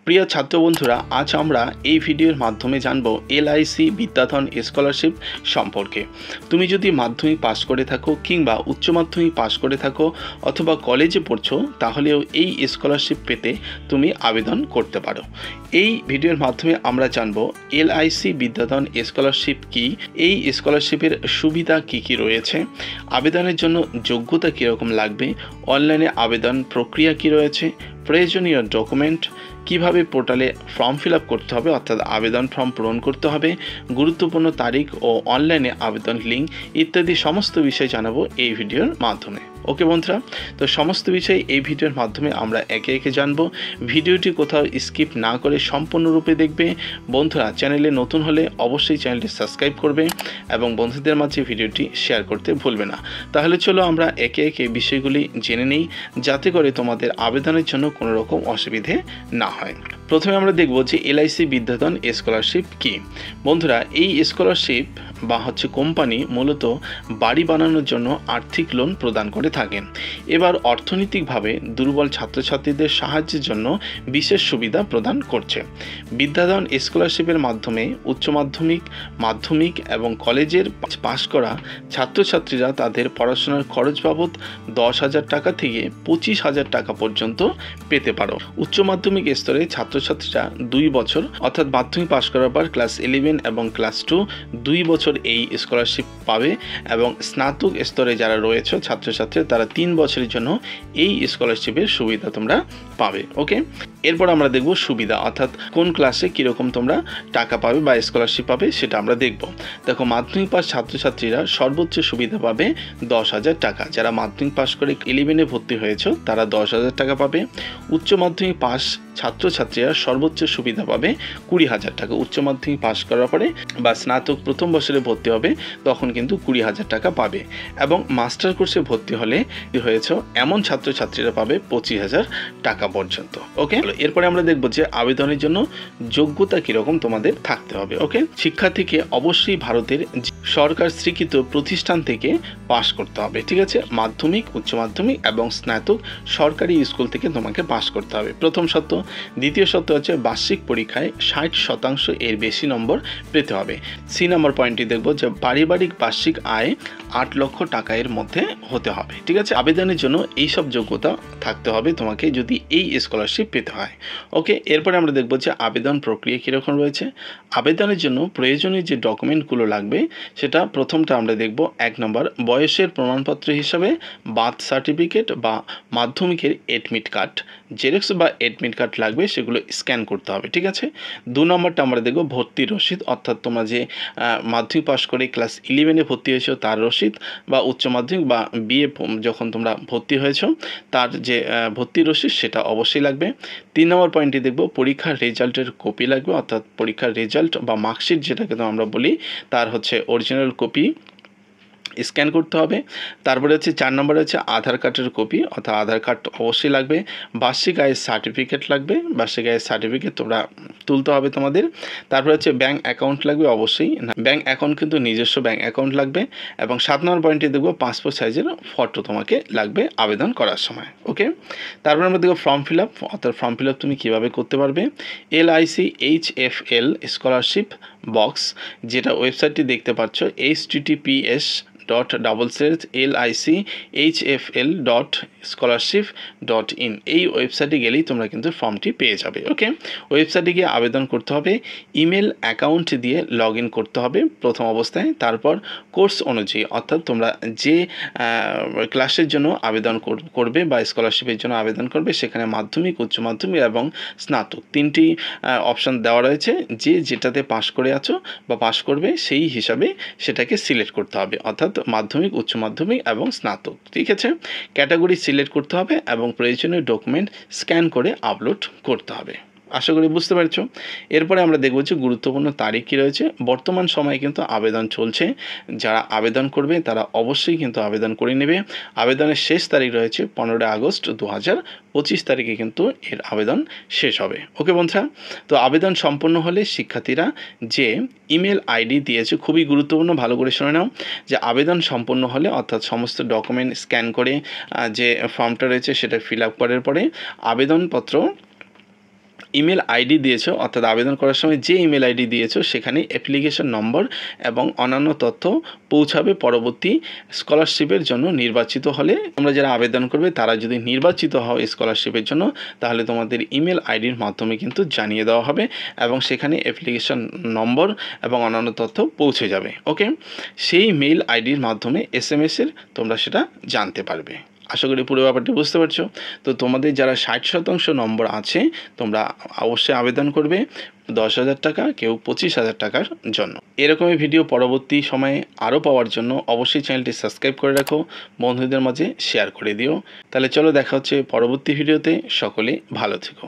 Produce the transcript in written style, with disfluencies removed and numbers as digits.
প্রিয় ছাত্র বন্ধুরা, আজ আমরা এই ভিডিওর মাধ্যমে জানব এলআইসি বিদ্যাধন স্কলারশিপ সম্পর্কে। তুমি যদি মাধ্যমিক পাস করে থাকো কিংবা উচ্চ মাধ্যমিক পাস করে থাকো অথবা কলেজে পড়ছো, তাহলেও এই স্কলারশিপ পেতে তুমি আবেদন করতে পারো। এই ভিডিওর মাধ্যমে আমরা জানব এলআইসি বিদ্যাধন স্কলারশিপ কি, এই স্কলারশিপের সুবিধা কি কি রয়েছে, আবেদনের জন্য যোগ্যতা কীরকম লাগবে, অনলাইনে আবেদন প্রক্রিয়া কি রয়েছে, প্রয়োজনীয় ডকুমেন্ট, কিভাবে পোর্টালে ফর্ম ফিল আপ করতে হবে অর্থাৎ আবেদন ফর্ম পূরণ করতে হবে, গুরুত্বপূর্ণ তারিখ ও অনলাইনে আবেদন লিঙ্ক ইত্যাদি সমস্ত বিষয় জানাবো এই ভিডিওর মাধ্যমে। ওকে বন্ধুরা, তো সমস্ত বিষয় এই ভিডিওর মাধ্যমে আমরা একে একে জানবো। ভিডিওটি কোথাও স্কিপ না করে সম্পূর্ণরূপে দেখবে। বন্ধুরা, চ্যানেলে নতুন হলে অবশ্যই চ্যানেলটি সাবস্ক্রাইব করবে এবং বন্ধুদের মাঝে ভিডিওটি শেয়ার করতে ভুলবে না। তাহলে চলো আমরা একে একে বিষয়গুলি জেনে নিই, যাতে করে তোমাদের আবেদনের জন্য কোনো রকম অসুবিধে না হয়। প্রথমে আমরা দেখব যে এলআইসি বিদ্যাধন স্কলারশিপ কি। বন্ধুরা, এই স্কলারশিপ বা কোম্পানি মূলত বাড়ি বানানোর জন্য আর্থিক লোন প্রদান করে থাকেন। এবার অর্থনৈতিকভাবে দুর্বল ছাত্রছাত্রীদের সাহায্যের জন্য বিশেষ সুবিধা প্রদান করছে। বিদ্যাধন স্কলারশিপের মাধ্যমে উচ্চ মাধ্যমিক, মাধ্যমিক এবং কলেজের পাশ করা ছাত্রছাত্রীরা তাদের পড়াশোনার খরচ বাবদ 10,000 টাকা থেকে 25,000 টাকা পর্যন্ত পেতে পারো। উচ্চ মাধ্যমিক স্তরে ছাত্রছাত্রীরা 2 বছর অর্থাৎ মাধ্যমিক পাশ করার পর ক্লাস 11 এবং ক্লাস 2 2 বছর এই স্কলারশিপ পাবে এবং স্নাতক স্তরে যারা রয়েছে ছাত্রছাত্রী তারা 3 বছরের জন্য এই স্কলারশিপের সুবিধা তোমরা পাবে। ওকে, এরপর আমরা দেখব সুবিধা অর্থাৎ কোন ক্লাসে কীরকম তোমরা টাকা পাবে বা স্কলারশিপ পাবে সেটা আমরা দেখব। দেখো, মাধ্যমিক পাস ছাত্রছাত্রীরা সর্বোচ্চ সুবিধা পাবে 10,000 টাকা। যারা মাধ্যমিক পাস করে 11-এ ভর্তি হয়েছে তারা 10,000 টাকা পাবে। উচ্চ মাধ্যমিক পাস ছাত্রছাত্রীরা সর্বোচ্চ সুবিধা পাবে 20,000 টাকা। উচ্চ মাধ্যমিক পাস করার পরে বা স্নাতক প্রথম বছরে ভর্তি হবে তখন কিন্তু 20,000 টাকা পাবে এবং মাস্টার কোর্সে ভর্তি হলে হয়েছে এমন ছাত্রছাত্রীরা পাবে 25,000 টাকা পর্যন্ত। ওকে, এরপরে আমরা দেখব যে আবেদনের জন্য যোগ্যতা কীরকম তোমাদের থাকতে হবে। ওকে, শিক্ষার্থীকে অবশ্যই ভারতের সরকার স্বীকৃত প্রতিষ্ঠান থেকে পাস করতে হবে। ঠিক আছে, মাধ্যমিক, উচ্চ মাধ্যমিক এবং স্নাতক সরকারি স্কুল থেকে তোমাকে পাস করতে হবে, প্রথম শর্ত। দ্বিতীয় শর্ত হচ্ছে বার্ষিক পরীক্ষায় 60% এর বেশি নম্বর পেতে হবে। সি নম্বর পয়েন্টটি দেখব যে পারিবারিক বার্ষিক আয় 8 লক্ষ টাকা এর মধ্যে হতে হবে। ঠিক আছে, আবেদনের জন্য এইসব যোগ্যতা থাকতে হবে তোমাকে যদি এই স্কলারশিপ পেতে হয়। ওকে, এরপরে আমরা দেখব যে আবেদন প্রক্রিয়া কীরকম রয়েছে। আবেদনের জন্য প্রয়োজনীয় যে ডকুমেন্টগুলো লাগবে সেটা প্রথমটা আমরা দেখব 1 নম্বর বয়সের প্রমাণপত্র হিসাবে বার্থ সার্টিফিকেট বা মাধ্যমিকের এডমিট কার্ড, জেরক্স বা এডমিট কার্ড লাগবে, সেগুলো স্ক্যান করতে হবে। ঠিক আছে, 2 নম্বরটা আমরা দেখব ভর্তির রসিদ অর্থাৎ তোমরা যে মাধ্যমিক পাস করে ক্লাস 11-এ ভর্তি হয়েছো তার রসিদ বা উচ্চ মাধ্যমিক বা বিএ যখন তোমরা ভর্তি হয়েছো তার যে ভর্তির রসিদ সেটা অবশ্যই লাগবে। 3 নম্বর পয়েন্টটি দেখব পরীক্ষার রেজাল্টের কপি লাগবে অর্থাৎ পরীক্ষার রেজাল্ট বা মার্কশিট যেটাকে তো আমরা বলি তার অরিজিনাল কপি স্ক্যান করতে হবে। তারপরে 4 নম্বরে আধার কার্ডের কপি অর্থাৎ আধার কার্ড অবশ্যই লাগবে। বার্ষিক আয়ের সার্টিফিকেট লাগবে, বার্ষিক আয়ের সার্টিফিকেট তোমরা তুলতে হবে তোমাদের। তারপরে ব্যাঙ্ক অ্যাকাউন্ট লাগবে, অবশ্যই ব্যাঙ্ক অ্যাকাউন্ট কিন্তু নিজস্ব ব্যাঙ্ক অ্যাকাউন্ট লাগবে। এবং 7 নম্বর পয়েন্টে দেখবো পাসপোর্ট সাইজের ফটো তোমাকে লাগবে আবেদন করার সময়। ওকে, তারপরে আমরা দেখবো ফর্ম ফিল আপ অর্থাৎ ফর্ম ফিল আপ তুমি কীভাবে করতে পারবে। LIC HFL স্কলারশিপ বক্স, যেটা ওয়েবসাইটটি দেখতে পাচ্ছ https://licHFL.scholarship.in, এই ওয়েবসাইটে গেলেই তোমরা কিন্তু ফর্মটি পেয়ে যাবে। ওকে, ওয়েবসাইটে গিয়ে আবেদন করতে হবে, ইমেল অ্যাকাউন্ট দিয়ে লগ ইন করতে হবে প্রথম অবস্থায়। তারপর কোর্স অনুযায়ী অর্থাৎ তোমরা যে ক্লাসের জন্য আবেদন করবে বা স্কলারশিপের জন্য আবেদন করবে সেখানে মাধ্যমিক, উচ্চ মাধ্যমিক এবং স্নাতক 3টি অপশান দেওয়া রয়েছে। যে যেটাতে পাস করে আছো বা পাস করবে সেই হিসাবে সেটাকে সিলেক্ট করতে হবে অর্থাৎ মাধ্যমিক, উচ্চ মাধ্যমিক এবং স্নাতক। ঠিক আছে, ক্যাটাগরি সিলেক্ট করতে হবে এবং প্রয়োজনীয় ডকুমেন্ট স্ক্যান করে আপলোড করতে হবে। আশা করি বুঝতে পারছো। এরপরে আমরা দেখব যে গুরুত্বপূর্ণ তারিখ কী রয়েছে। বর্তমান সময়ে কিন্তু আবেদন চলছে, যারা আবেদন করবে তারা অবশ্যই কিন্তু আবেদন করে নেবে। আবেদনের শেষ তারিখ রয়েছে 15 আগস্ট 2025 তারিখে কিন্তু এর আবেদন শেষ হবে। ওকে বন্ধুরা, তো আবেদন সম্পন্ন হলে শিক্ষার্থীরা যে ইমেল আইডি দিয়েছে খুবই গুরুত্বপূর্ণ, ভালো করে শুনে নাও যে আবেদন সম্পন্ন হলে অর্থাৎ সমস্ত ডকুমেন্ট স্ক্যান করে যে ফর্মটা রয়েছে সেটা ফিল আপ করার পরে ইমেল আইডি দিয়েছো, অর্থাৎ আবেদন করার সময় যে ইমেল আইডি দিয়েছো সেখানে অ্যাপ্লিকেশন নম্বর এবং অন্যান্য তথ্য পৌঁছাবে পরবর্তী স্কলারশিপের জন্য নির্বাচিত হলে। তোমরা যারা আবেদন করবে তারা যদি নির্বাচিত হও স্কলারশিপের জন্য, তাহলে তোমাদের ইমেল আইডির মাধ্যমে কিন্তু জানিয়ে দেওয়া হবে এবং সেখানে অ্যাপ্লিকেশন নম্বর এবং অন্যান্য তথ্য পৌঁছে যাবে। ওকে, সেই মেইল আইডির মাধ্যমে SMS-এর তোমরা সেটা জানতে পারবে। আশা করি পুরো ব্যাপারটি বুঝতে পারছো। তো তোমাদের যারা 60% নম্বর আছে তোমরা অবশ্যই আবেদন করবে 10,000 টাকা, কেউ 25,000 টাকার জন্য। এরকমই ভিডিও পরবর্তী সময়ে আরও পাওয়ার জন্য অবশ্যই চ্যানেলটি সাবস্ক্রাইব করে রাখো, বন্ধুদের মাঝে শেয়ার করে দিও। তাহলে চলো দেখা হচ্ছে পরবর্তী ভিডিওতে, সকলে ভালো থেকো।